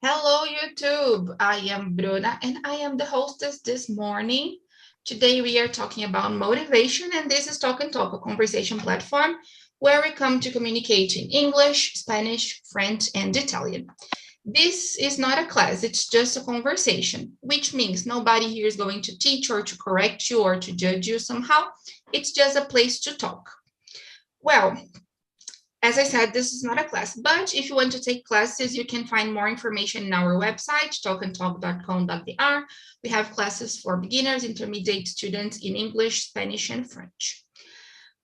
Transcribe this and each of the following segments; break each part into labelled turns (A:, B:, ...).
A: Hello, YouTube. I am Bruna and I am the hostess this morning. Today we are talking about motivation, and this is Talk and Talk, a conversation platform where we come to communicate in English, Spanish, French, and Italian. This is not a class, it's just a conversation, which means nobody here is going to teach or to correct you or to judge you somehow. It's just a place to talk. Well, as I said, this is not a class, but if you want to take classes, you can find more information in our website, talkandtalk.com.br. We have classes for beginners, intermediate students in English, Spanish, and French.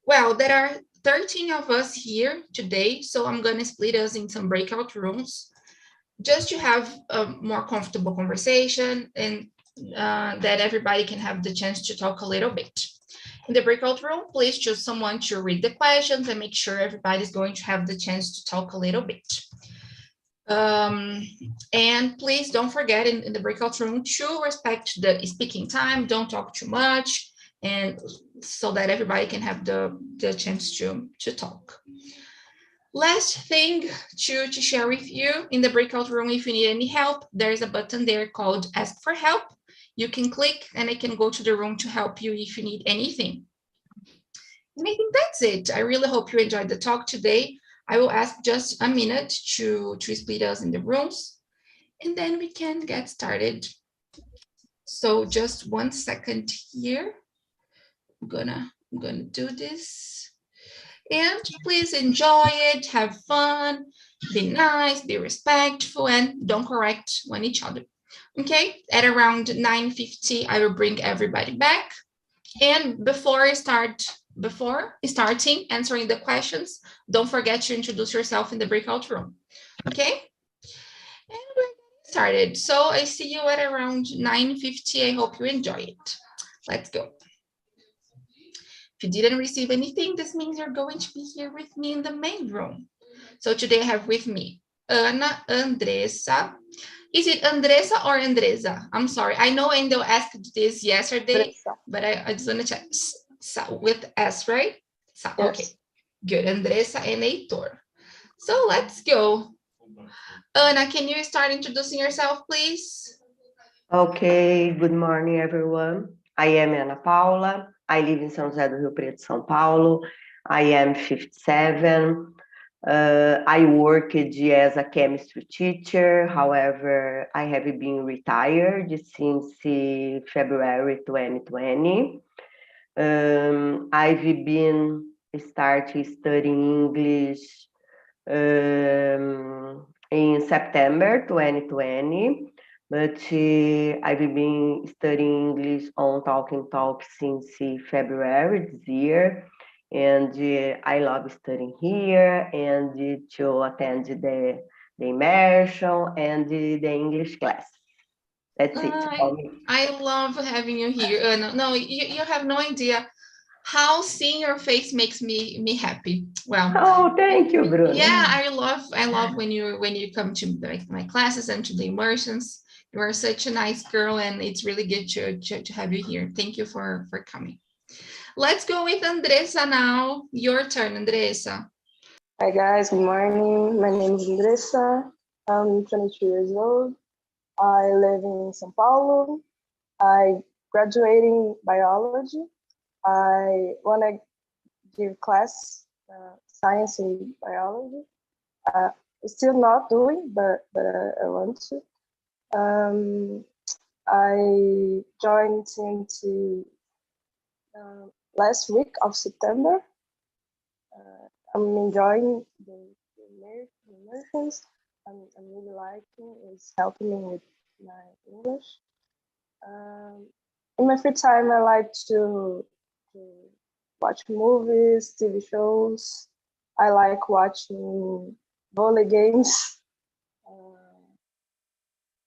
A: Well, there are 13 of us here today, so I'm going to split us in some breakout rooms just to have a more comfortable conversation and that everybody can have the chance to talk a little bit. In the breakout room, please choose someone to read the questions and make sure everybody's going to have the chance to talk a little bit. And please don't forget in the breakout room to respect the speaking time, don't talk too much, and so that everybody can have the chance to talk. Last thing to share with you, in the breakout room, if you need any help, there's a button there called Ask for Help. You can click and I can go to the room to help you if you need anything. And I think that's it. I really hope you enjoyed the talk today. I will ask just a minute to split us in the rooms, and then we can get started. So just 1 second here. I'm gonna do this. And please enjoy it, have fun, be nice, be respectful, and don't correct one each other. Okay, at around 9:50, I will bring everybody back. And before starting answering the questions, don't forget to introduce yourself in the breakout room. Okay? And we're getting started. So I see you at around 9:50. I hope you enjoy it. Let's go. If you didn't receive anything, this means you're going to be here with me in the main room. So today I have with me Ana, Andressa. Is it Andressa or Andresa? I'm sorry. I know Endo asked this yesterday, but I just want to check. With S, right? Yes. Okay, good. Andressa and Heitor. So let's go. Ana, can you start introducing yourself, please?
B: Okay, good morning, everyone. I am Ana Paula. I live in São José do Rio Preto, São Paulo. I am 57. I worked as a chemistry teacher. However, I have been retired since February 2020. I've been starting studying English in September 2020. But I've been studying English on Talk and Talk since February this year. And I love studying here and to attend the immersion and the English class. That's it for me.
A: I love having you here. No, you have no idea how seeing your face makes me happy. Well,
B: oh, thank you, Bruno.
A: Yeah, I love when you come to my classes and to the immersions. You are such a nice girl, and it's really good to have you here. Thank you for coming. Let's go with Andressa now. Your turn, Andressa.
C: Hi guys, good morning. My name is Andressa. I'm 22 years old. I live in São Paulo. I graduating biology. I want to give class science and biology. Still not doing, but I want to. I joined into last week of September. I'm enjoying the immersions. I'm really liking. It's helping me with my English. In my free time, I like to watch movies, TV shows. I like watching volley games.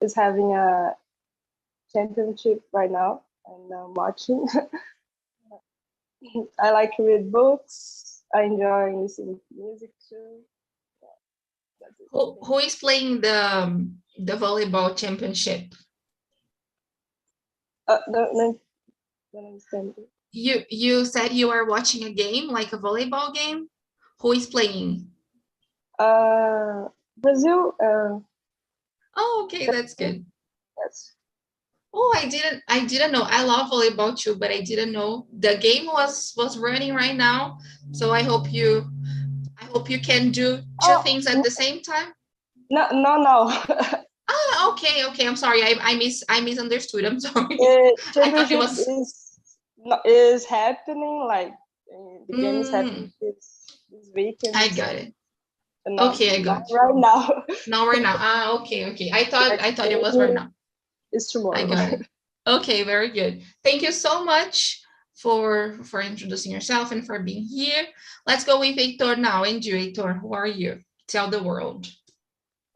C: It's having a championship right now, and I'm watching. I like to read books. I enjoy listening to music too.
A: Who is playing the volleyball championship?
C: Don't understand.
A: You said you are watching a game, like a volleyball game. Who is playing?
C: Brazil.
A: Oh, Okay, that's good.
C: Yes.
A: Oh, I didn't know. I love volleyball too, but I didn't know the game was running right now. So I hope you can do two
C: Oh,
A: things at the same time.
C: no.
A: Ah, okay. I'm sorry. I misunderstood. I'm sorry. I thought it
C: Championship
A: was.
C: is happening. Like the game is happening
A: Mm,
C: this weekend.
A: I got it.
C: Not,
A: Okay, I
C: not
A: got you.
C: right now.
A: Not right now. Ah, okay. I
C: Next
A: thought it was right
C: game
A: now.
C: is
A: I
C: tomorrow.
A: got it. Okay, very good. Thank you so much for introducing yourself and for being here. Let's go with Heitor now. And you, Heitor, who are you? Tell the world.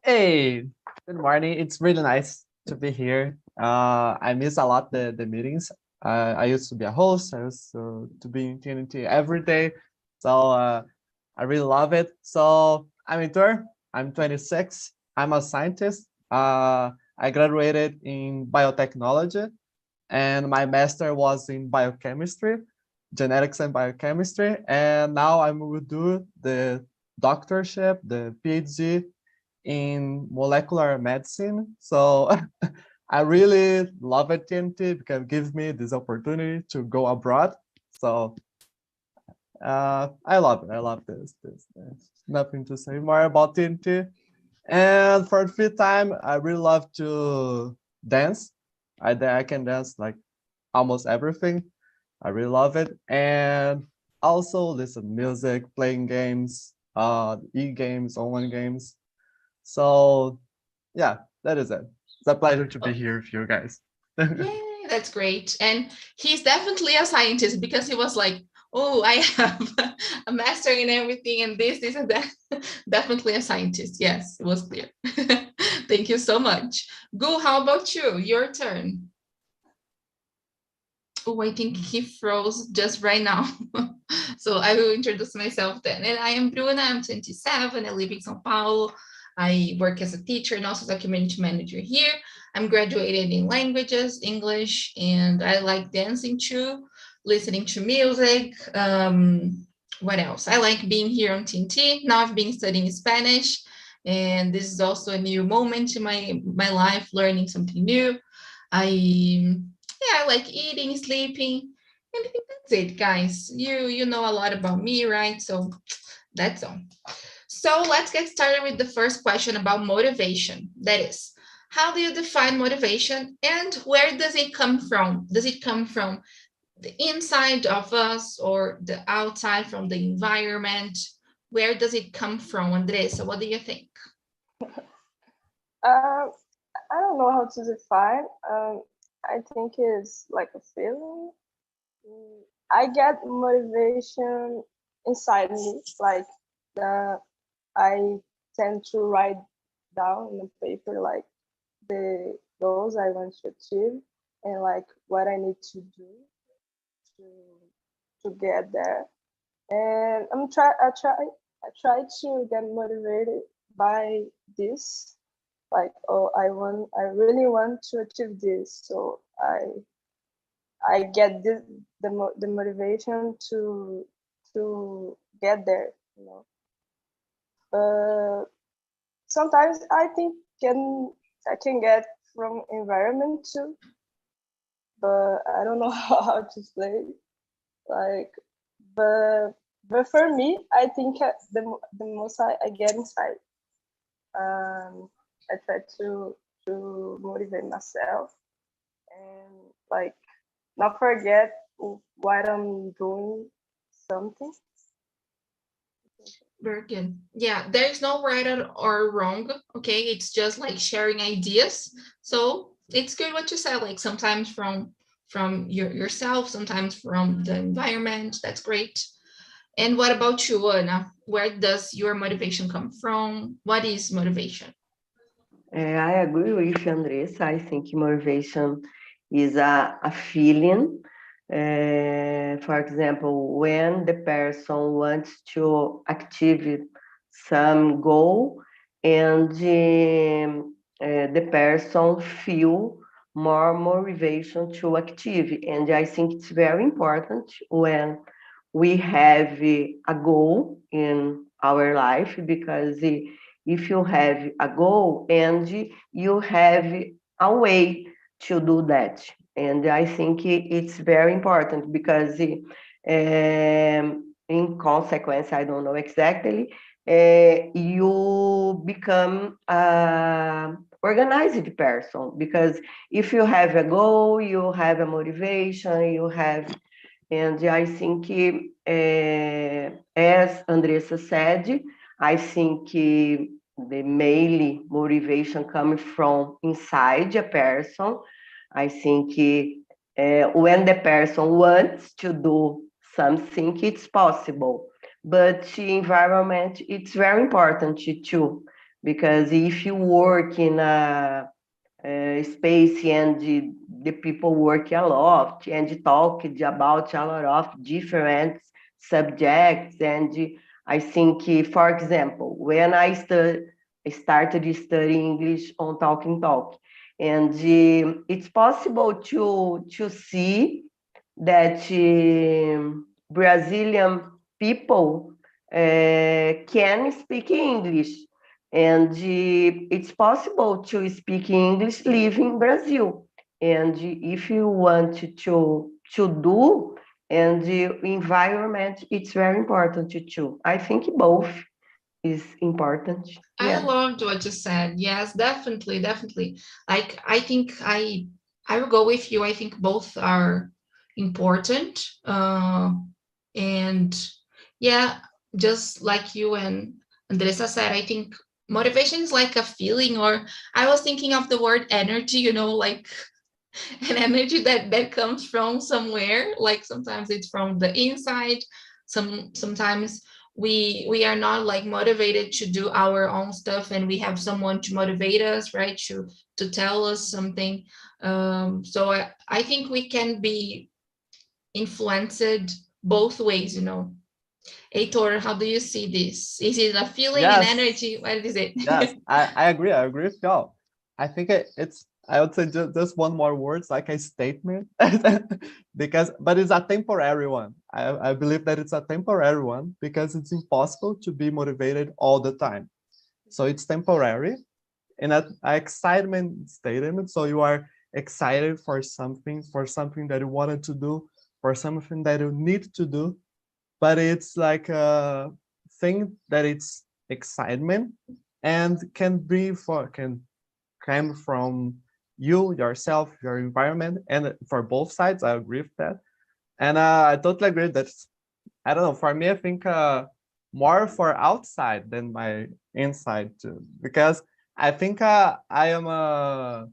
D: Hey, good morning. It's really nice to be here. I miss a lot the meetings. I used to be a host. I used to be in TNT every day. So I really love it. So I'm Heitor. I'm 26. I'm a scientist. I graduated in biotechnology, and my master was in biochemistry, genetics and biochemistry. And now I will do the doctorship, the PhD in molecular medicine. So I really love it, TNT, because it gives me this opportunity to go abroad. So I love it. I love this. There's nothing to say more about TNT. And for the fifth time, I really love to dance. I can dance like almost everything. I really love it. And also listen music, playing games, e-games, online games. So yeah, that is it. It's a pleasure to be here with you guys.
A: Yay, that's great. And he's definitely a scientist because he was like, oh, I have a master in everything and this and that. Definitely a scientist. Yes, it was clear. Thank you so much. Gu, how about you? Your turn. Oh, I think he froze just right now. So I will introduce myself then. And I am Bruna, I'm 27, I live in São Paulo. I work as a teacher and also as a community manager here. I'm graduated in languages, English, and I like dancing too, listening to music. What else? I like being here on TNT. Now I've been studying Spanish, and this is also a new moment in my life, learning something new. I like eating, sleeping, and I think that's it, guys. You know a lot about me, right? So that's all. So let's get started with the first question about motivation. That is, how do you define motivation and where does it come from? Does it come from the inside of us or the outside from the environment? Where does it come from, Andressa? What do you think?
C: I don't know how to define. I think it's like a feeling. I get motivation inside me, like I tend to write down in a paper like the goals I want to achieve and like what I need to do to get there. And I try to get motivated by this. Like, oh, I really want to achieve this. So I get the motivation to get there, you know. Sometimes I think I can get from environment too, but I don't know how to say. Like, but for me, I think the most I get inside. I try to motivate myself and like not forget what I'm doing something.
A: Very good. Yeah, there's no right or wrong. Okay, it's just like sharing ideas. So it's good what you said. Like sometimes from yourself, sometimes from the environment. That's great. And what about you, Ana? Where does your motivation come from? What is motivation?
B: I agree with Andressa. I think motivation is a feeling. For example, when the person wants to achieve some goal and the person feel more motivation to achieve. And I think it's very important when we have a goal in our life because if you have a goal and you have a way to do that. And I think it's very important because in consequence, I don't know exactly, you become organized person, because if you have a goal, you have a motivation, you have, and I think as Andressa said, I think the mainly motivation comes from inside a person. I think when the person wants to do something, it's possible. But the environment, it's very important too, because if you work in a space and the people work a lot and talk about a lot of different subjects. And I think, for example, when I started studying English on Talking Talk, and it's possible to see that Brazilian people can speak English, and it's possible to speak English living in Brazil. And if you want to do, and the environment, it's very important too. I think both is important.
A: I loved what you said. Yes, definitely, definitely. Like, I think I will go with you. I think both are important. And yeah, just like you and Andressa said, I think motivation is like a feeling, or I was thinking of the word energy, you know, like an energy that comes from somewhere. Like sometimes it's from the inside, sometimes we are not like motivated to do our own stuff, and we have someone to motivate us, right, to tell us something. So I think we can be influenced both ways, you know. Heitor, how do you see this? Is it a feeling, an energy? What is it?
D: Yes, I agree. I agree with y'all. I think it's, I would say just one more word, it's like a statement, but it's a temporary one. I believe that it's a temporary one because it's impossible to be motivated all the time. So it's temporary, and an excitement statement. So you are excited for something that you wanted to do, for something that you need to do, but it's like a thing that it's excitement and can come from you, yourself, your environment, and for both sides, I agree with that. And I totally agree that, I don't know, for me, I think more for outside than my inside too, because I think I am I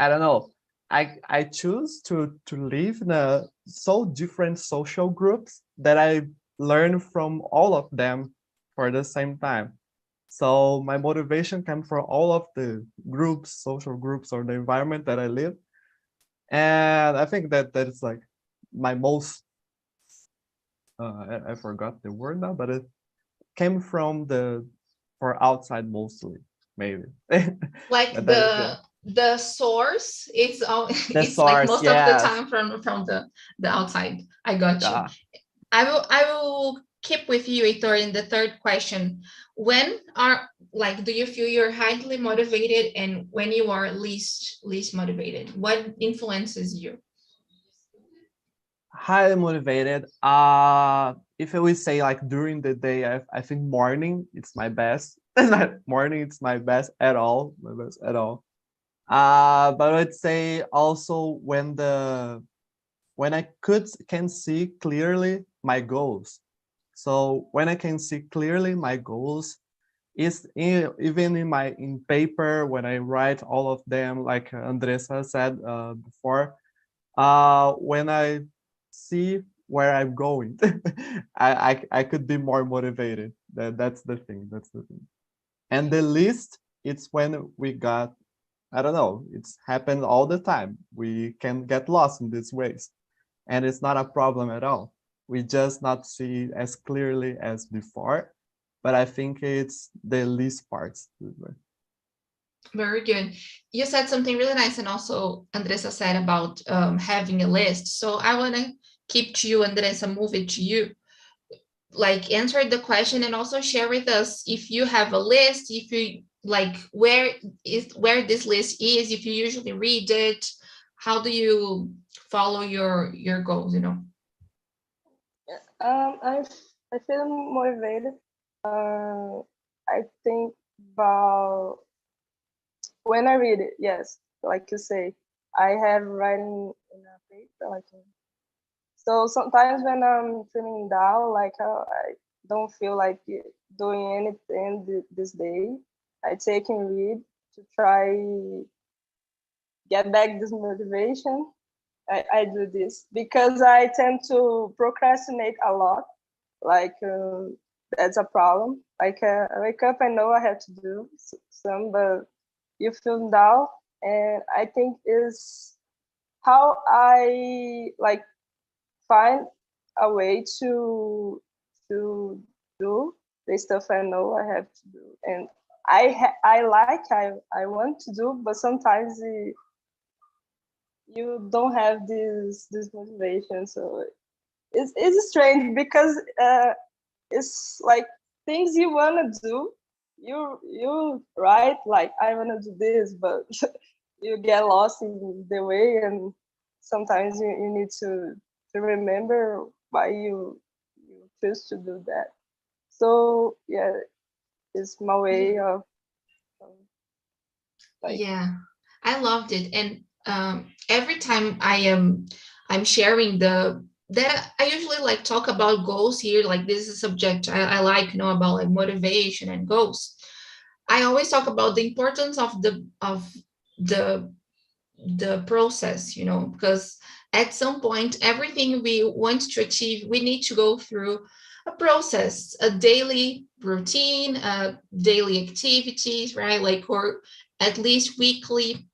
D: don't know, I choose to live in a so different social groups that I learn from all of them for the same time. So my motivation comes from all of the groups, social groups, or the environment that I live. And I think that is like my most, I forgot the word now, but it came from for outside mostly, maybe.
A: Like the source, it's all
D: The
A: it's like
D: source,
A: most of the
D: yes.
A: time from the outside. I got you.
D: Yeah.
A: I will keep with you, Heitor, in the third question. When are, like, do you feel you're highly motivated, and when you are least motivated? What influences you?
D: Highly motivated. If I would say like during the day, I think morning it's my best. Morning it's my best at all. My best at all. But I'd say also when I can see clearly my goals. So when I can see clearly my goals, is even in paper, when I write all of them, like Andressa said before, when I see where I'm going, I could be more motivated. That's the thing. That's the thing. And the least, it's when we got, I don't know, it's happened all the time. We can get lost in these ways, and it's not a problem at all. We just not see as clearly as before, but I think it's the least parts.
A: Very good. You said something really nice, and also Andressa said about having a list. So I want to keep to you, Andressa, move it to you. like answer the question and also share with us if you have a list, if you like where this list is, if you usually read it, how do you follow your goals, you know?
C: I feel motivated. I think about when I read it. Yes, like you say, I have writing in a paper. So sometimes when I'm feeling down, like I don't feel like doing anything this day, I take and read to try get back this motivation. I do this because I tend to procrastinate a lot. Like that's a problem. Like I wake up, I know I have to do some, but you feel down, and I think is how I like find a way to do the stuff I know I have to do, and I want to do, but sometimes you don't have this motivation. So it's strange because it's like things you wanna do. You write like I wanna do this, but you get lost in the way, and sometimes you need to remember why you choose to do that. So yeah, it's my way of like
A: Yeah, I loved it. And every time I'm sharing that I usually like talk about goals here, like this is a subject I like, you know, about like motivation and goals. I always talk about the importance of the the process, you know, because at some point everything we want to achieve, we need to go through a process, a daily routine, daily activities, right? Like, or at least weekly.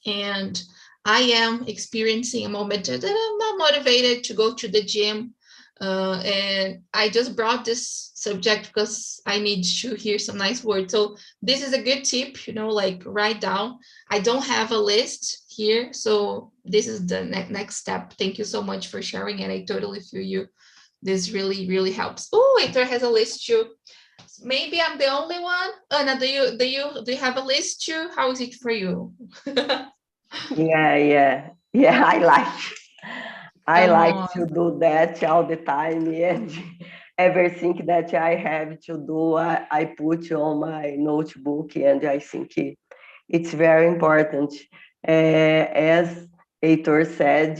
A: And I am experiencing a moment that I'm not motivated to go to the gym. And I just brought this subject because I need to hear some nice words. So this is a good tip, you know, like write down. I don't have a list here, so this is the next step. Thank you so much for sharing, and I totally feel you. This really helps. Oh, Heitor has a list too. Maybe I'm the only one. Anna, do you have a list too? How is it for you?
B: Yeah. I
A: Come
B: like
A: on.
B: to do that all the time, and everything that I have to do, I put on my notebook, and I think it's very important. As Heitor said,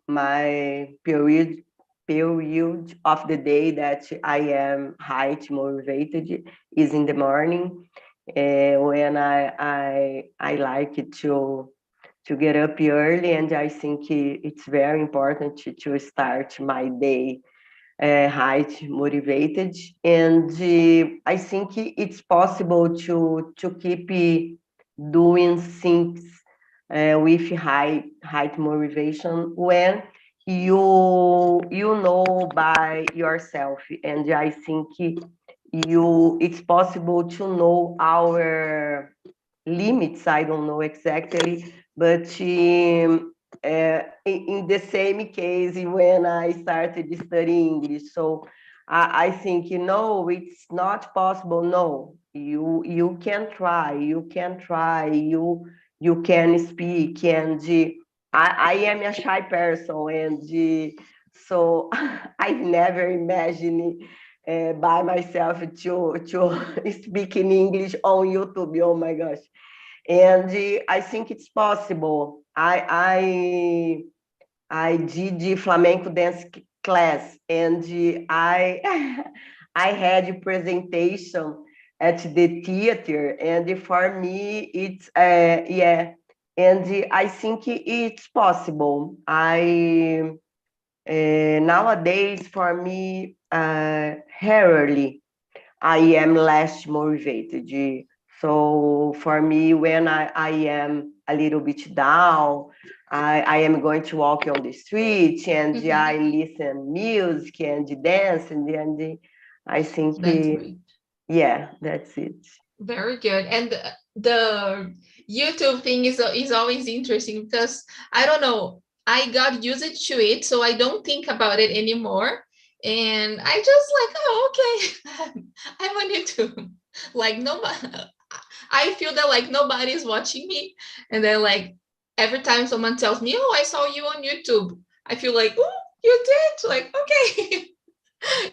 B: my period of the day that I am height motivated is in the morning, when I like to get up early, and I think it's very important to start my day height motivated. And I think it's possible to keep doing things with height motivation when you know by yourself. And I think it's possible to know our limits. I don't know exactly, but in the same case when I started studying English. So I think, no, it's not possible. No, you can try, you can speak. And I am a shy person, and so I never imagined by myself to speak in English on YouTube. Oh my gosh. And I think it's possible. I did the flamenco dance class, and I I had a presentation at the theater, and for me it's yeah, and I think it's possible. I nowadays, for me, rarely I am less motivated. So for me, when I am a little bit down, I am going to walk on the street, and I listen music and dance, and I think,
A: That's great.
B: yeah, that's it.
A: Very good. And the YouTube thing is always interesting because I don't know, I got used to it, so I don't think about it anymore. And I just like, oh, okay, I'm on YouTube. Like nobody, I feel that like nobody's watching me. And then like every time someone tells me, oh, I saw you on YouTube, I feel like, oh, you did? Like, okay.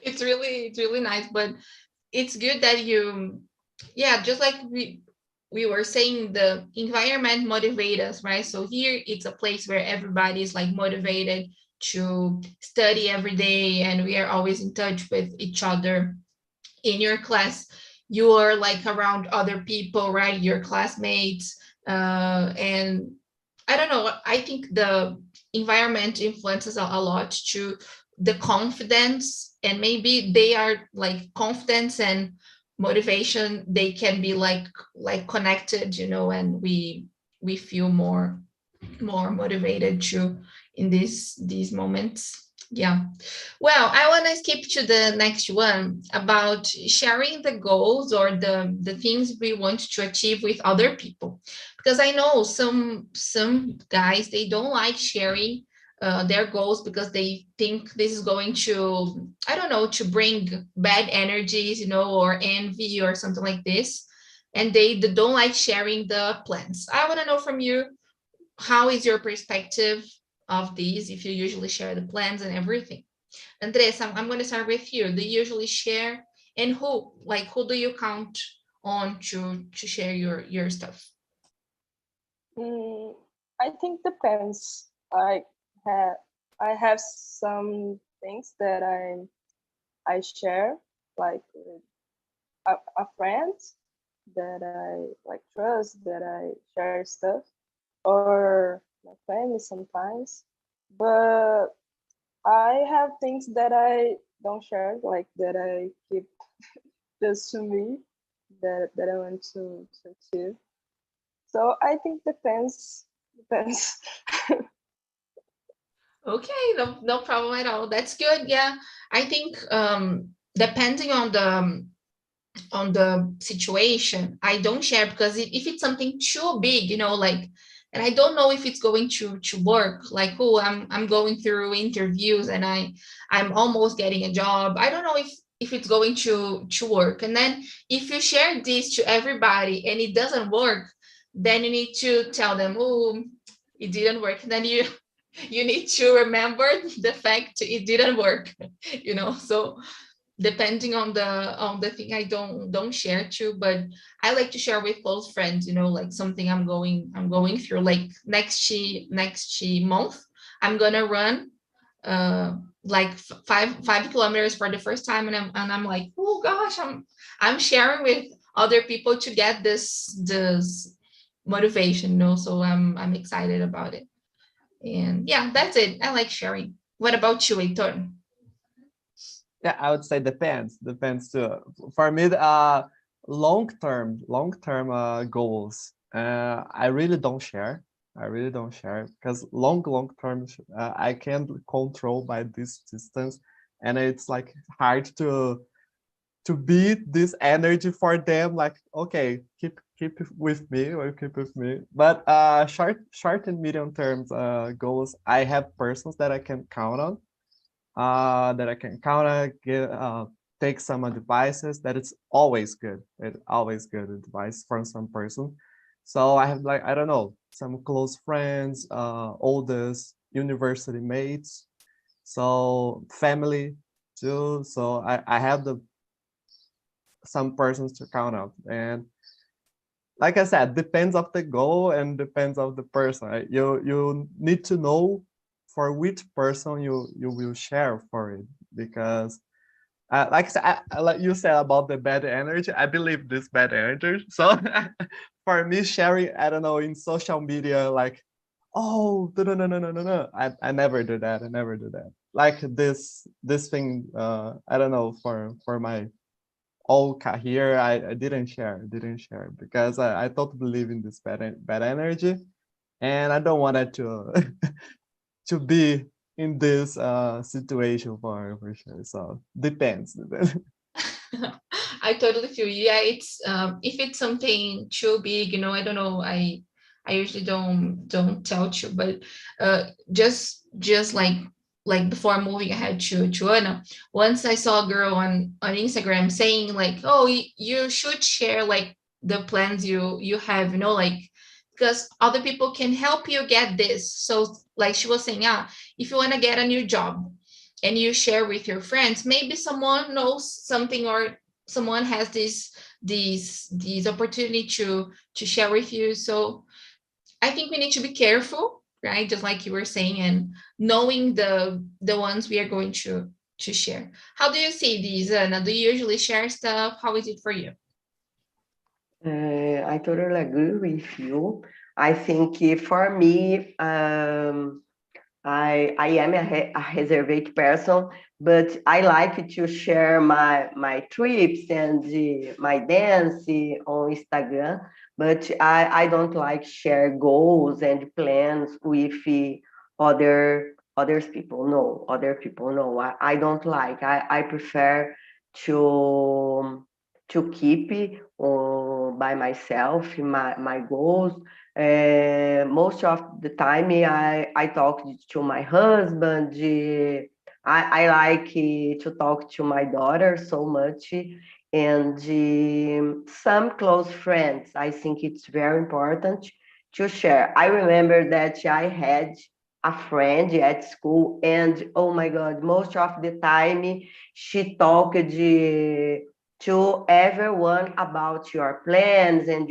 A: It's really nice. But it's good that you, yeah, just like we were saying, the environment motivate us, right? So here it's a place where everybody is like motivated to study every day, and we are always in touch with each other. In your class, you are like around other people, right? Your classmates, and I don't know, I think the environment influences a lot to the confidence, and maybe they are like confidence and motivation, they can be like connected, and we feel more motivated to in these moments. Yeah. Well, I want to skip to the next one about sharing the goals or the things we want to achieve with other people, because I know some guys, they don't like sharing their goals because they think this is going to, I don't know, to bring bad energies, or envy or something like this, and they don't like sharing the plans. I want to know from you, how is your perspective of these, if you usually share the plans and everything? Andres, I'm going to start with you. Do you usually share, and who do you count on to share your stuff?
C: Mm, I think depends. Have I have some things that I share, like with a friend that I like trust, that I share stuff, or my family sometimes. But I have things that I don't share, like that I keep just to me, that I want to achieve. So I think depends.
A: Okay, no problem at all. That's good. Yeah, I think depending on the situation, I don't share, because if it's something too big, like, and I don't know if it's going to work, like, oh, I'm going through interviews and I'm almost getting a job. I don't know if it's going to work. And then if you share this to everybody and it doesn't work, then you need to tell them, oh, it didn't work. And then you need to remember the fact it didn't work, so depending on the thing, I don't share to, but I like to share with close friends, like something I'm going through, like next month I'm gonna run like 5 kilometers for the first time, and I'm like, oh gosh, I'm sharing with other people to get this motivation, so I'm excited about it. And yeah, that's it. I like sharing. What about you, Heitor?
D: Yeah, I would say depends too. For me, long term goals, I really don't share. I really don't share because long term, I can't control by this distance, and it's like hard to beat this energy for them. Like, okay, keep it with me or keep with me. But short and medium terms goals, I have persons that I can count on, get, take some advices. That it's always good. It's always good advice from some person. So I have, like, I don't know, some close friends, oldest university mates, so family too. So I have some persons to count on. And like I said, depends of the goal and depends of the person. Right? You need to know for which person you will share for it, because like I said, like you said about the bad energy, I believe this bad energy. So for me, sharing, I don't know, in social media, like, oh, no, I never do that. I never do that. Like this thing, I don't know, for my all career, I didn't share because I don't believe in this bad energy, and I don't want it to to be in this situation for sure. So depends.
A: I totally feel you. Yeah, it's if it's something too big, I don't know. I usually don't tell you, but just like like before moving ahead to Anna, once I saw a girl on Instagram saying like, oh, you should share like the plans you have, you know, like, because other people can help you get this. So like she was saying, if you want to get a new job and you share with your friends, maybe someone knows something or someone has these opportunity to share with you. So I think we need to be careful, right? Just like you were saying, and knowing the ones we are going to share. How do you see these, Anna? Do you usually share stuff? How is it for you?
B: I totally agree with you. I think for me, I am a reserved person, but I like to share my trips and my dance on Instagram. But I don't like share goals and plans with other people. No, other people. No, I don't like. I prefer to keep by myself my goals. Most of the time I talk to my husband. I like to talk to my daughter so much, and some close friends. I think it's very important to share. I remember that I had a friend at school, and oh my God, most of the time she talked to everyone about your plans and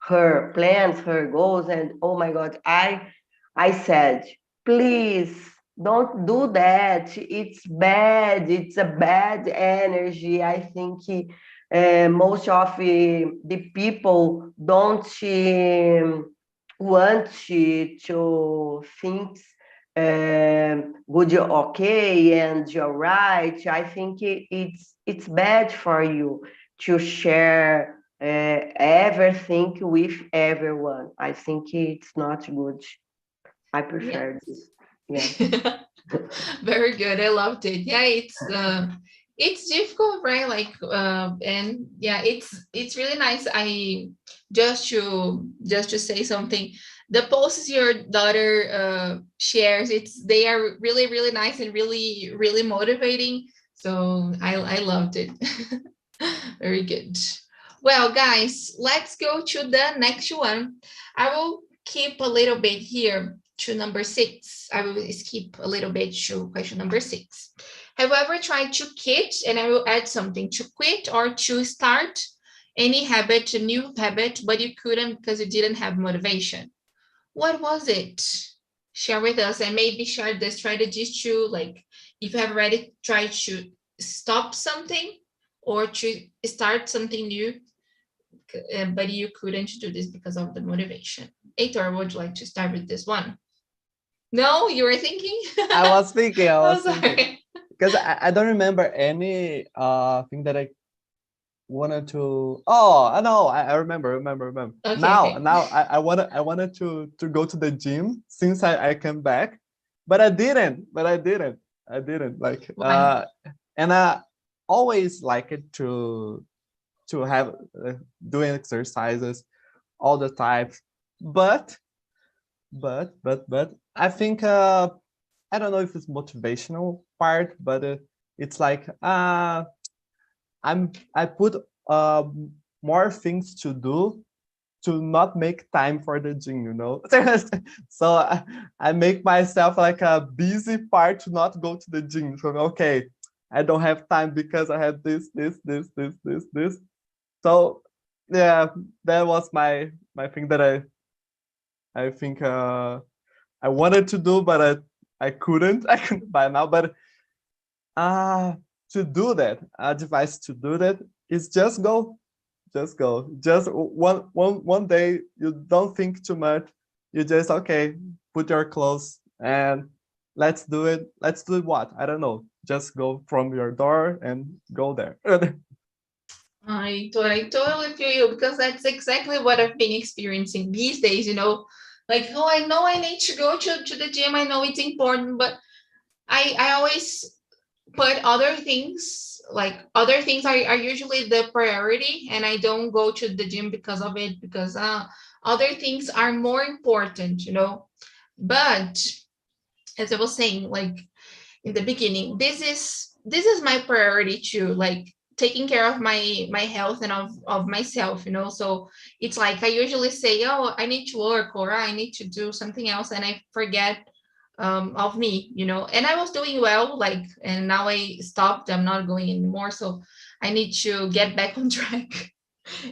B: her plans, her goals, and oh my God, I said, please don't do that. It's bad. It's a bad energy. I think most of the people don't want to think good, okay, and you're right. I think it's bad for you to share everything with everyone. I think it's not good. I prefer this. Yeah.
A: Very good. I loved it. Yeah, it's difficult, right? Like and yeah, it's really nice. I just to say something. The posts your daughter shares, they are really, really nice and really, really motivating. So I loved it. Very good. Well, guys, let's go to the next one. I will keep a little bit here to number 6. I will skip a little bit to question number 6. Have you ever tried to quit, and I will add something, to quit or to start any habit, a new habit, but you couldn't because you didn't have motivation? What was it? Share with us, and maybe share the strategies to, like, if you have already tried to stop something or to start something new, but you couldn't do this because of the motivation. Heitor, would you like to start with this one? No, you were thinking?
D: I was thinking.
A: Sorry.
D: Because I don't remember any thing that I wanted to. Oh, I know. I remember.
A: Okay,
D: now
A: okay.
D: I wanted to go to the gym since I came back, but I didn't. I didn't like.
A: Why?
D: And I always liked to have doing exercises all the time, but I think I don't know if it's motivational part, but it's like I put more things to do to not make time for the gym, you know. So I make myself like a busy part to not go to the gym. So okay, I don't have time because I have this. So yeah, that was my thing that I think I wanted to do, but I couldn't. I couldn't by now. But to do that, advice to do that is just go. Just go. Just one day, you don't think too much. You just, okay, put your clothes and let's do it. Let's do what? I don't know. Just go from your door and go there.
A: I totally feel you, because that's exactly what I've been experiencing these days, you know. Like, oh, I know I need to go to the gym. I know it's important, but I always put other things, like other things are usually the priority, and I don't go to the gym because of it, because other things are more important, you know. But as I was saying, like, in the beginning, this is my priority too, like taking care of my health and of myself, so it's like I usually say, oh, I need to work or I need to do something else, and I forget of me, and I was doing well, like, and now I stopped, I'm not going anymore, so I need to get back on track.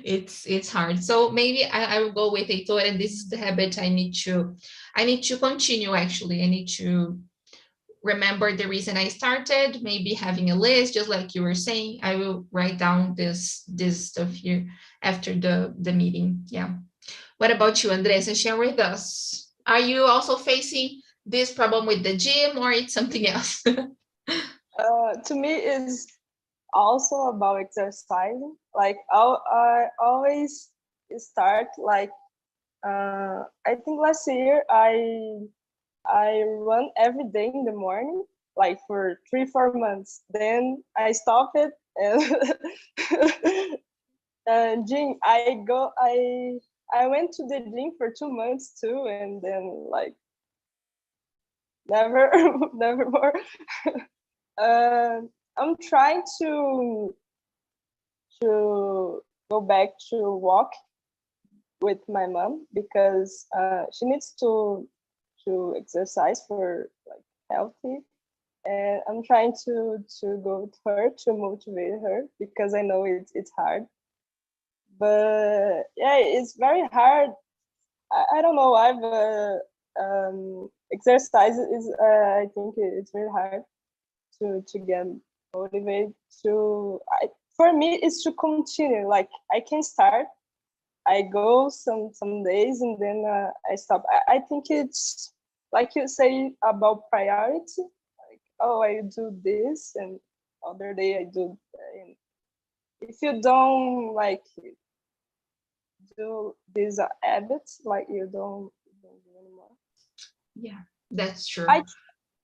A: It's hard, so maybe I will go with Heitor, and this is the habit I need to continue. Actually, I need to remember the reason I started, maybe having a list, just like you were saying. I will write down this stuff here after the meeting. Yeah. What about you, Andressa? Share with us. Are you also facing this problem with the gym, or it's something else?
C: To me, is also about exercising. Like I always start like I think last year I run every day in the morning, like for 3-4 months. Then I stopped it, and gym. I went to the gym for 2 months too, and then like never never more. I'm trying to go back to walk with my mom, because she needs to exercise for like healthy, and I'm trying to go with her to motivate her, because I know it's hard. But yeah, it's very hard. I don't know. Exercise is I think it's very hard to get motivated for me it's to continue. Like I can start, I go some days, and then I stop. I think it's like you say about priority. Like, oh, I do this, and other day I do. And if you don't like do these habits, like you don't do anymore.
A: Yeah, that's true.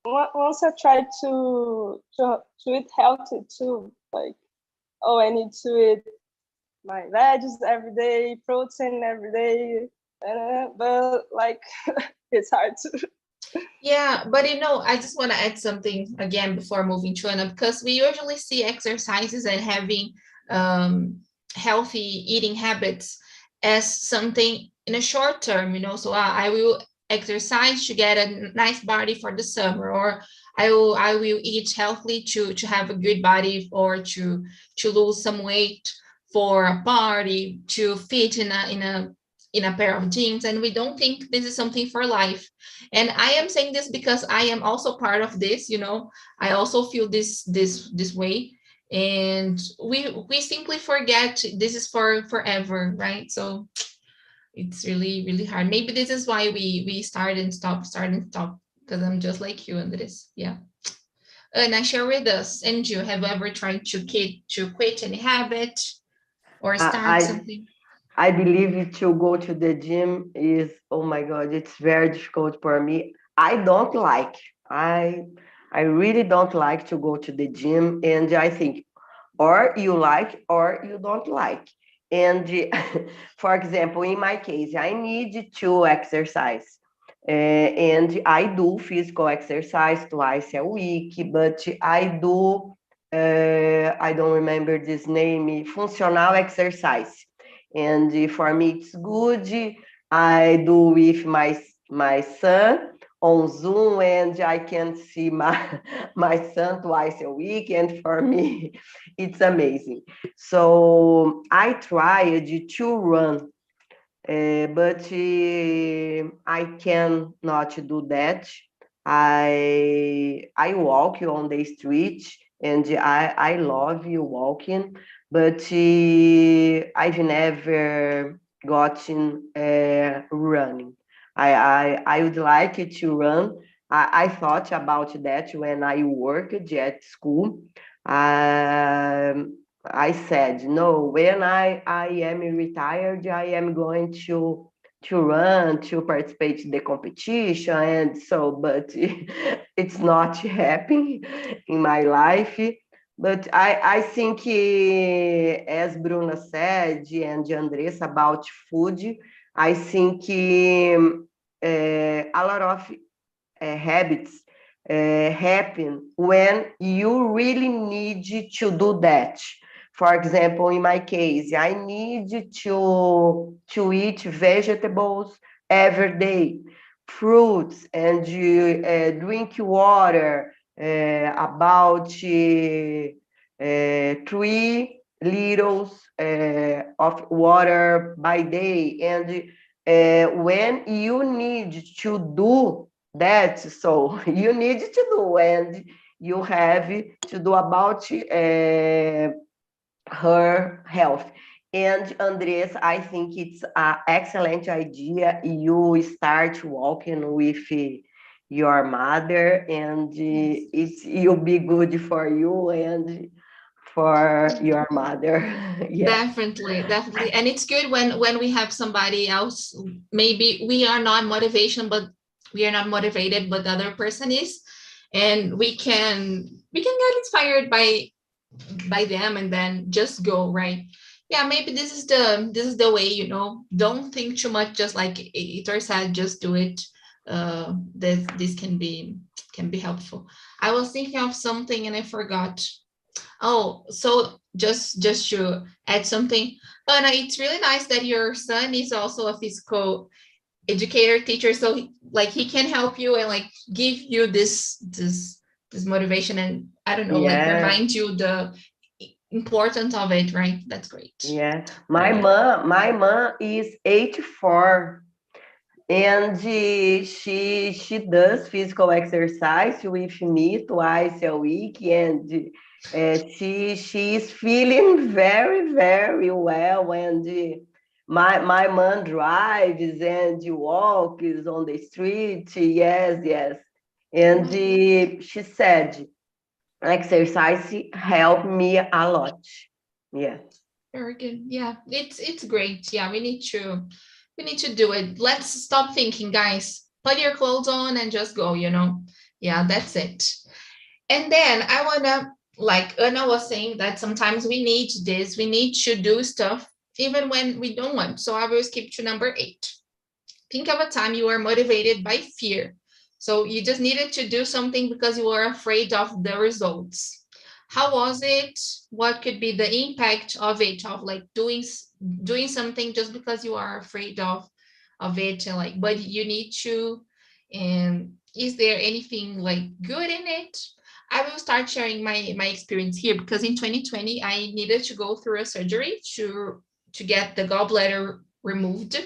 C: Once I tried to eat healthy too. Like, oh, I need to eat my veggies every day, protein every day, but like it's hard to.
A: Yeah, but I just want to add something again before moving to Anna, because we usually see exercises and having healthy eating habits as something in a short term, so I will exercise to get a nice body for the summer, or I will eat healthily to have a good body, or to lose some weight for a party, to fit in a pair of jeans, and we don't think this is something for life. And I am saying this because I am also part of this, I also feel this way, and we simply forget this is for forever, right? So it's really, really hard. Maybe this is why we start and stop, because I'm just like you, Andres. Yeah. And I share with us, and you have ever tried to quit any habit or start something?
B: I believe to go to the gym is, oh my God, it's very difficult for me. I don't like. I really don't like to go to the gym, and I think or you like or you don't like. And for example, in my case, I need to exercise. And I do physical exercise twice a week, but I do, I don't remember this name, functional exercise. And for me, it's good. I do with my son on Zoom, and I can see my son twice a week. And for me, it's amazing. So I tried to run, but I cannot do that. I walk on the street, and I love you walking, but I've never gotten running. I would like to run. I thought about that when I worked at school. I said, no, when I am retired, I am going to run, to participate in the competition, and so, but it's not happening in my life. But I think, as Bruna said, and Andressa, about food, I think a lot of habits happen when you really need to do that. For example, in my case, I need to eat vegetables every day, fruits, and drink water about 3 liters of water by day. And when you need to do that, so you need to do, and you have to do about her health. And Andres, I think it's an excellent idea. You start walking with your mother, and it'll be good for you and for your mother. Yeah.
A: Definitely. And it's good when we have somebody else, maybe we are not motivation, but we are not motivated, but the other person is, and we can get inspired by them and then just go, right? Yeah, maybe this is the way, don't think too much, just like Itor said, just do it. This can be helpful. I was thinking of something and I forgot. Oh, so just to add something, Anna, it's really nice that your son is also a physical educator teacher, so like he can help you and like give you this motivation, and I don't know, like
B: Yeah.
A: remind you the importance of it, right? That's great.
B: Yeah. My mom is 84, and she does physical exercise with me twice a week, and she is feeling very, very well. And my mom drives and walks on the street. Yes, yes. And she said exercise helped me a lot. Yeah.
A: Very good. Yeah, it's great. Yeah, we need to do it. Let's stop thinking, guys. Put your clothes on and just go, Yeah, that's it. And then I wanna, like Anna was saying, that sometimes we need this, we need to do stuff even when we don't want. So I will skip to number 8. Think of a time you were motivated by fear. So you just needed to do something because you were afraid of the results. How was it? What could be the impact of it, of like doing something just because you are afraid of it, and like, but you need to, and is there anything like good in it? I will start sharing my experience here, because in 2020 I needed to go through a surgery to get the gallbladder removed,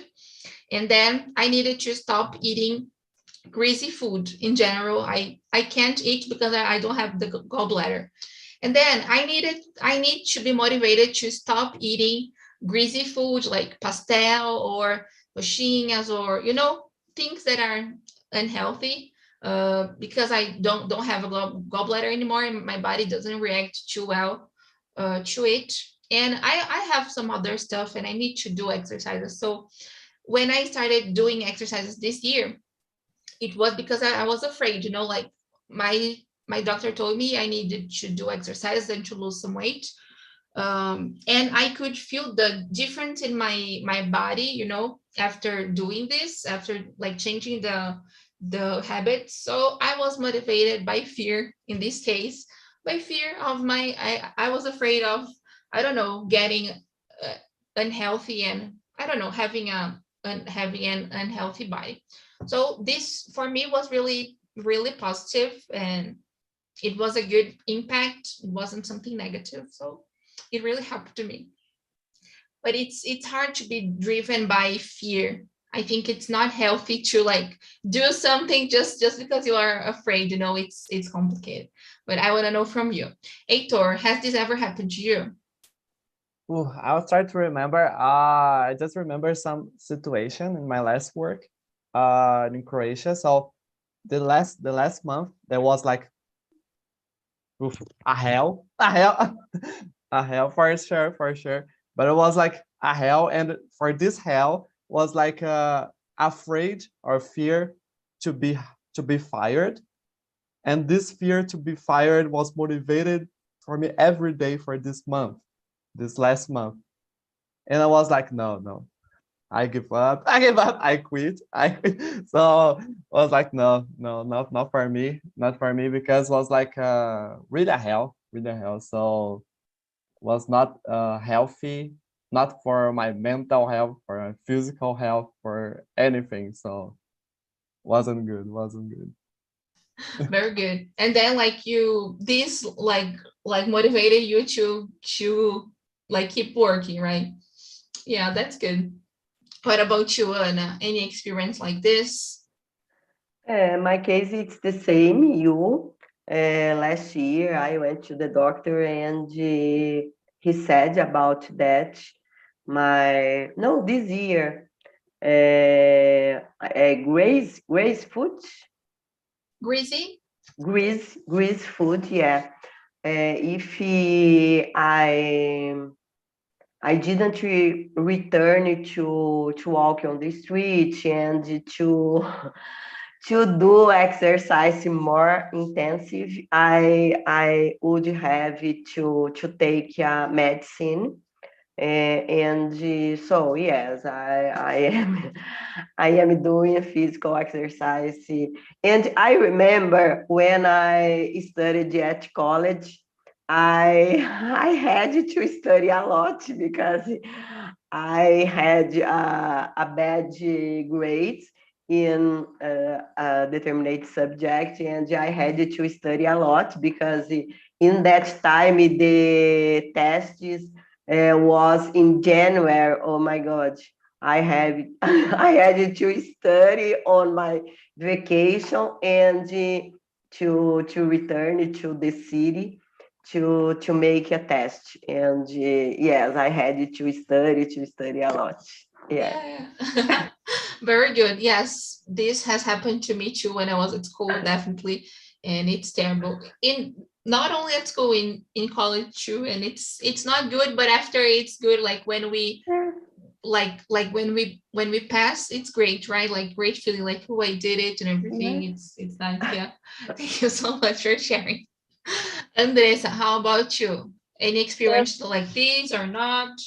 A: and then I needed to stop eating greasy food in general. I can't eat because I don't have the gallbladder. And then I need to be motivated to stop eating greasy food like pastel or coxinhas, or things that are unhealthy, because I don't have a gallbladder anymore, and my body doesn't react too well to it. And I have some other stuff, and I need to do exercises. So when I started doing exercises this year, it was because I was afraid, like my doctor told me I needed to do exercise and to lose some weight. And I could feel the difference in my body, after doing this, after like changing the habits. So I was motivated by fear, in this case, by fear of I was afraid of, I don't know, getting unhealthy, and I don't know, having an unhealthy body. So this for me was really, really positive, and it was a good impact. It wasn't something negative. So it really helped to me. But it's hard to be driven by fear. I think it's not healthy to like do something just because you are afraid. It's complicated. But I want to know from you, Heitor, has this ever happened to you?
D: I'll try to remember. I just remember some situation in my last work in Croatia. So the last month there was like a hell a hell for sure, but it was like a hell, and for this hell was like afraid or fear to be fired, and this fear to be fired was motivated for me every day for this last month. And I was like, no, I give up. I give up. I quit. So I was like, no, not for me, not for me, because it was like really hell, really hell. So was not healthy, not for my mental health, for my physical health, for anything. So wasn't good, wasn't good.
A: Very good. And then like this like motivated you to like keep working, right? Yeah, that's good. What about you, Anna? Any experience like this?
B: My case, it's the same. Last year, I went to the doctor and he said about that. This year, Grace food,
A: Greasy?
B: Grease food, yeah. If I didn't return to walk on the street and to do exercise more intensive, I would have to take medicine. So yes, I am I am doing physical exercise. And I remember when I studied at college, I had to study a lot because I had a bad grade in a determinate subject, and I had to study a lot because in that time the tests was in January. Oh my God. I have I had to study on my vacation and to return to the city to make a test. And yes, I had to study a lot. Yeah.
A: Yeah. Very good. Yes, this has happened to me too when I was at school, definitely. And it's terrible. In not only at school, in college too. And it's not good, but after it's good, like when we when we pass, it's great, right? Like great feeling, like, oh, I did it and everything. It's nice. Yeah. Thank you so much for sharing. Andressa, how about you? Any
C: Yeah,
A: experience like this or not?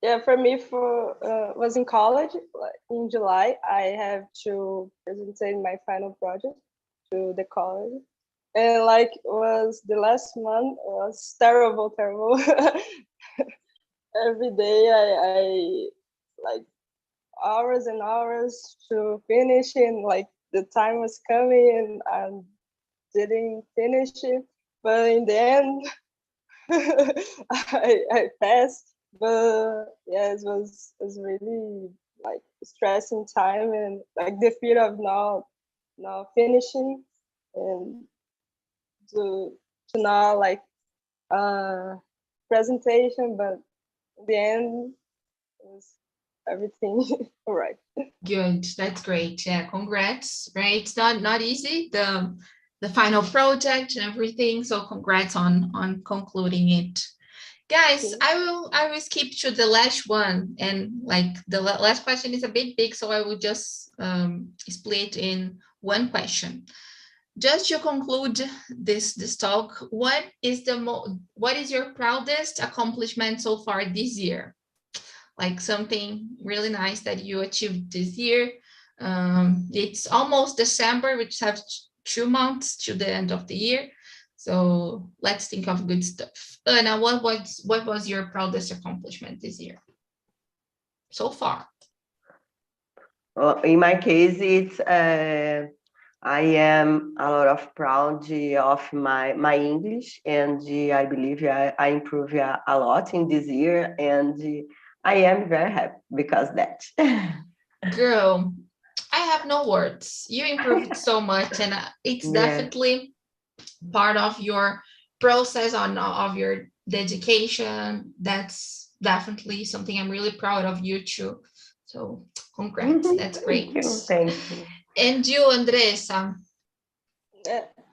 C: yeah. For me, for was in college like, in July. I have to present my final project to the college, and like was the last month was terrible, terrible. Every day I like hours and hours to finish, and like the time was coming, and I didn't finish it. But in the end, I passed. But yeah, it was really like stressing time, and like the fear of not finishing, and to to not like uh presentation. But in the end, it was everything all right.
A: Good. That's great. Yeah, congrats. Right. It's not easy, the final project and everything. So congrats on concluding it. Guys, I will skip to the last one, and like the last question is a bit big, so I will just split in one question. Just to conclude this talk, what is your proudest accomplishment so far this year? Like something really nice that you achieved this year. It's almost December, which has 2 months to the end of the year. So let's think of good stuff. Now, what was your proudest accomplishment this year so far?
B: In my case, it's I am a lot of proud of my English, and I believe I improved a lot in this year, and I am very happy because that.
A: Girl, I have no words. You improved so much, and it's
B: Yeah.
A: definitely part of your process of your dedication. That's definitely something I'm really proud of you too. So congrats, that's
B: Thank
A: great.
B: you. Thank you.
A: And you, Andressa?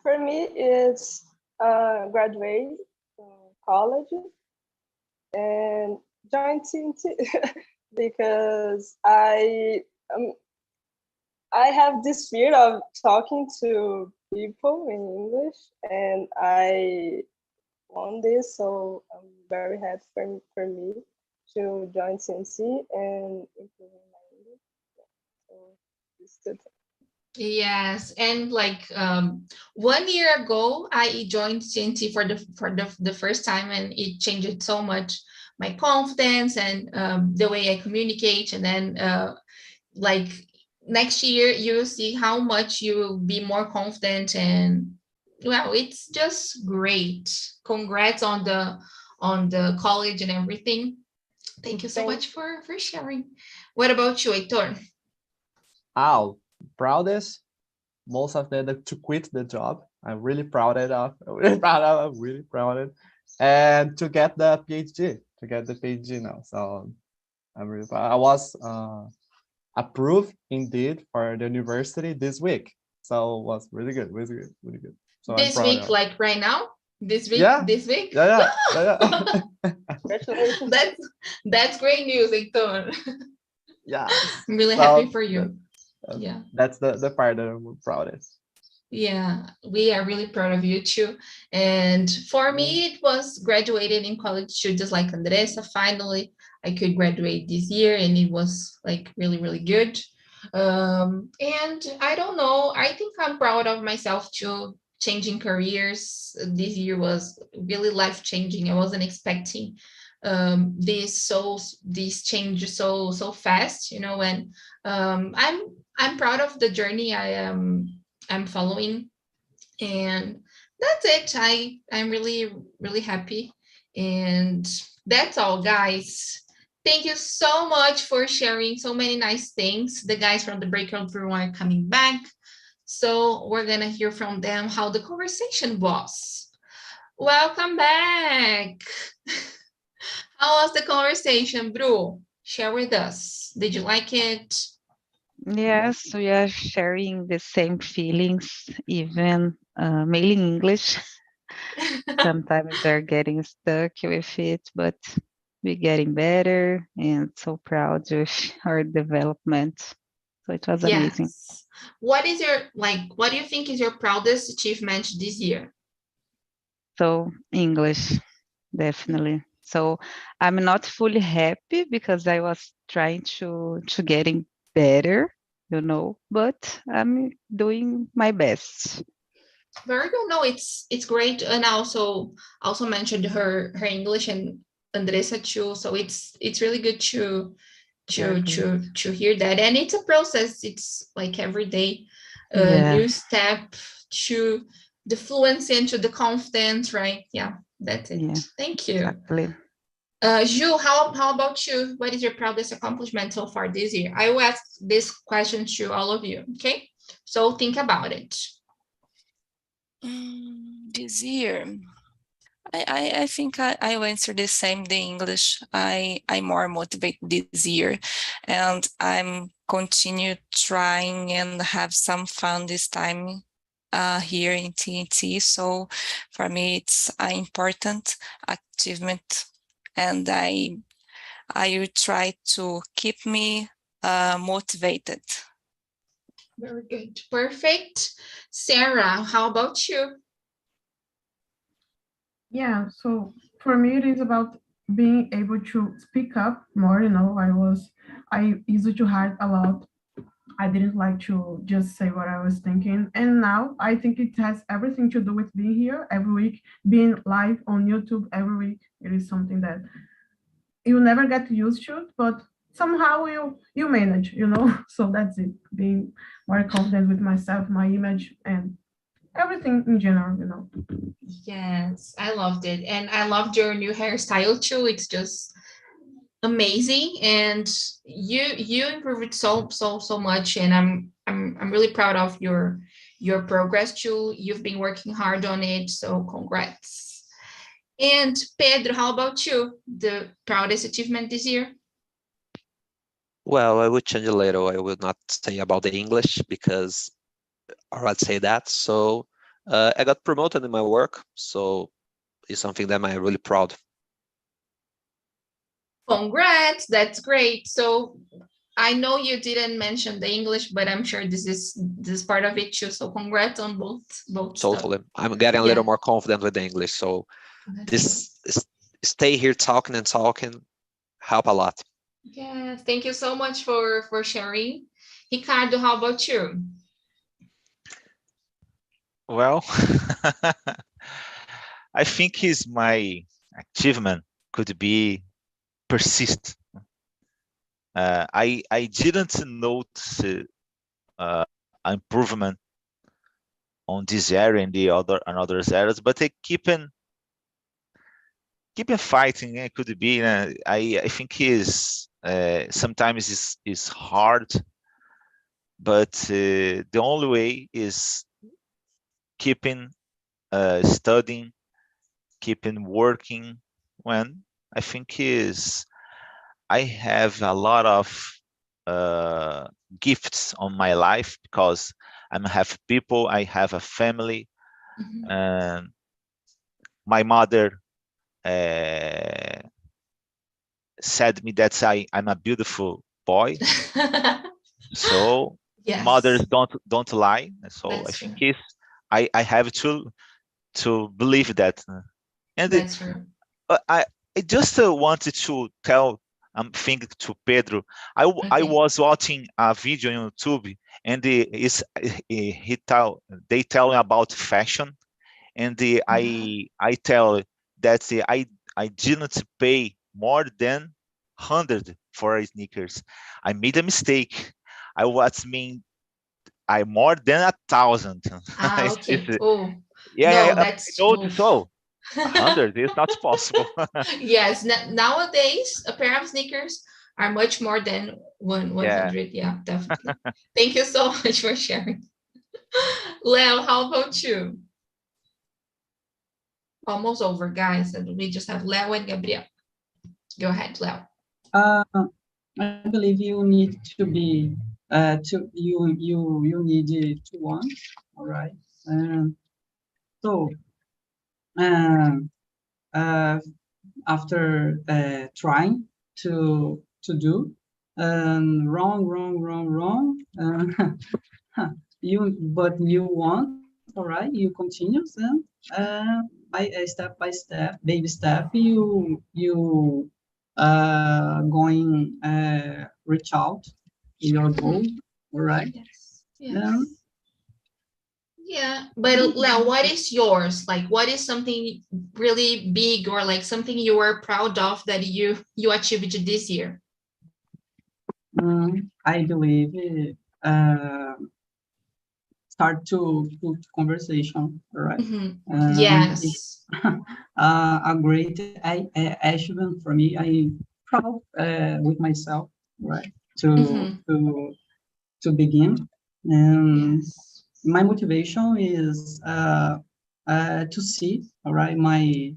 C: For me, it's graduate college and join TNT because um, I have this fear of talking to people in English, and I want this, so I'm very happy for me to join CNC and improving my So it's good.
A: Yes, and like 1 year ago, I joined CNT for the first time, and it changed so much my confidence and the way I communicate. And then like next year, you'll see how much you will be more confident, and well, it's just great. Congrats on the college and everything. Thank you so much for sharing. What about you, Heitor?
D: Oh, proudest, most of them to quit the job. I'm really proud of. I'm really proud of. I'm really proud of it. And to get the PhD now. So I'm really proud. I was approved indeed for the university this week. So it was really good, really good, really good. So I'm
A: This
D: proud
A: week,
D: of it.
A: like right now? This week?
D: Yeah,
A: This week?
D: yeah.
C: Congratulations.
A: That's great news, Heitor.
D: Yes.
A: I'm really happy
D: So
A: for you. Yeah.
D: that's the part that I'm proudest.
A: Yeah, we are really proud of you too. And for me, it was graduating in college too, just like Andressa. Finally, I could graduate this year, and it was like really, really good. And I don't know, I think I'm proud of myself too. Changing careers this year was really life changing. I wasn't expecting this change so fast, you know. And I'm proud of the journey I'm following, and that's it. I'm really, really happy, and that's all, guys. Thank you so much for sharing so many nice things. The guys from the breakout room are coming back, so we're gonna hear from them how the conversation was. Welcome back. How was the conversation, Bru? Share with us. Did you like it?
E: Yes, we are sharing the same feelings, even mainly in English. Sometimes we're getting stuck with it, but we're getting better and so proud of our development. So it was amazing.
A: Yes. What is your, like, what do you think is your proudest achievement this year?
E: So English, definitely. So I'm not fully happy because I was trying to getting better, you know, but I'm doing my best.
A: Very good. No, it's great. And I also mentioned her English and Andressa too. So it's really good to hear that. And it's a process. It's like every day a new step to the fluency and to the confidence, right? Yeah, that's it.
E: Yeah,
A: thank you.
E: exactly.
A: Ju, how about you? What is your proudest accomplishment so far this year? I will ask this question to all of you, okay? So think about it.
F: This year, I think I will answer the same, the English. I'm more motivated this year, and I'm continue trying and have some fun this time here in TNT. So for me, it's an important achievement, and I will try to keep me motivated.
A: Very good. Perfect. Sarah, how about you?
G: Yeah, so for me, it is about being able to speak up more. You know, I used to hide a lot. I didn't like to just say what I was thinking. And now I think it has everything to do with being here every week, being live on YouTube every week. It is something that you never get used to, but somehow you manage, you know. So that's it. Being more confident with myself, my image, and everything in general, you know.
A: Yes, I loved it. And I loved your new hairstyle too. It's just amazing. And you improved so much. And I'm really proud of your progress too. You've been working hard on it. So congrats. And Pedro, how about you? The proudest achievement this year?
H: Well, I would change a little. I will not say about the English because or I'd say that. So I got promoted in my work. So it's something that I'm really proud of.
A: Congrats, that's great. So I know you didn't mention the English, but I'm sure this is part of it too. So congrats on both
H: Totally.
A: stuff.
H: I'm getting a little more confident with the English. So this stay here talking and talking help a lot.
A: Yeah, thank you so much for sharing. Ricardo, how about you?
I: Well, I think my achievement could be persist. I didn't notice improvement on this area and the other and other areas, but I keeping fighting. It could be. I think is sometimes is hard, but the only way is keeping studying, keeping working. When I think is I have a lot of gifts on my life because I have people, I have a family, and my mother said me that I'm a beautiful boy. So
A: Yes.
I: mothers don't lie. So
A: That's
I: I think
A: true.
I: I have to believe that. And
A: That's true.
I: I just wanted to tell thing to Pedro. I
A: Okay.
I: was watching a video on YouTube, and they tell me about fashion, and I tell that I didn't pay more than 100 for sneakers. I made a mistake. I was I more than 1,000.
A: Okay. Oh,
I: Yeah,
A: no,
I: I
A: that's
I: noticed. So 100 is not possible.
A: Yes, nowadays a pair of sneakers are much more than
I: Yeah.
A: 100. Yeah, definitely. Thank you so much for sharing. Leo, how about you? Almost over, guys, and we just have Leo and Gabriel. Go ahead, Leo.
J: I believe you need to be you need to want, all right. So after trying to do wrong, but you want, all right, you continue, and by step by step, baby step, you going reach out your goal, all right.
A: Yes. Yes. Yeah, but Leo, what is yours? Like, what is something really big or like something you were proud of that you achieved this year?
J: I believe start to conversation, right?
A: Yes.
J: A great achievement for me. I proud with myself, right? To begin, and
A: Yes.
J: my motivation is to see, all right, my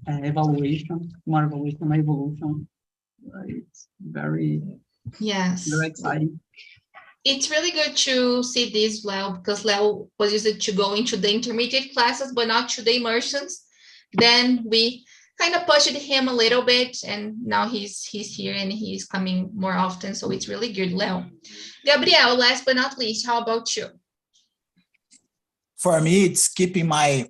J: evaluation, my evolution. It's very
A: Yes.
J: very exciting.
A: It's really good to see this, Leo, because Leo was used to go into the intermediate classes, but not to the immersions. Then we kind of pushed him a little bit, and now he's here and he's coming more often. So it's really good, Leo. Gabriel, last but not least, how about you?
K: For me, it's keeping my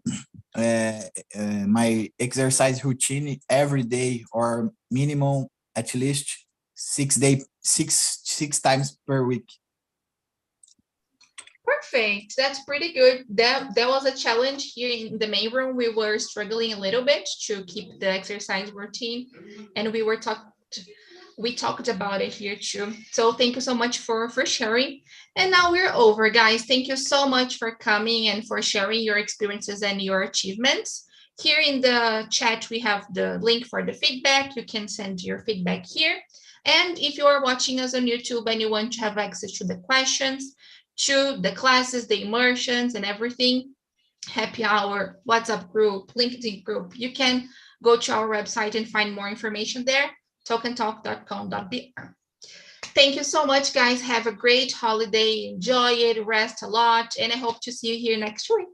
K: my exercise routine every day, or minimum at least 6 times per week.
A: Perfect. That's pretty good. That was a challenge here in the main room. We were struggling a little bit to keep the exercise routine, and we talked about it here too. So thank you so much for sharing. And now we're over, guys. Thank you so much for coming and for sharing your experiences and your achievements. Here in the chat, we have the link for the feedback. You can send your feedback here. And if you are watching us on YouTube and you want to have access to the questions, to the classes, the immersions and everything, happy hour, WhatsApp group, LinkedIn group, you can go to our website and find more information there, talkandtalk.com.br. Thank you so much, guys. Have a great holiday. Enjoy it, rest a lot, and I hope to see you here next week.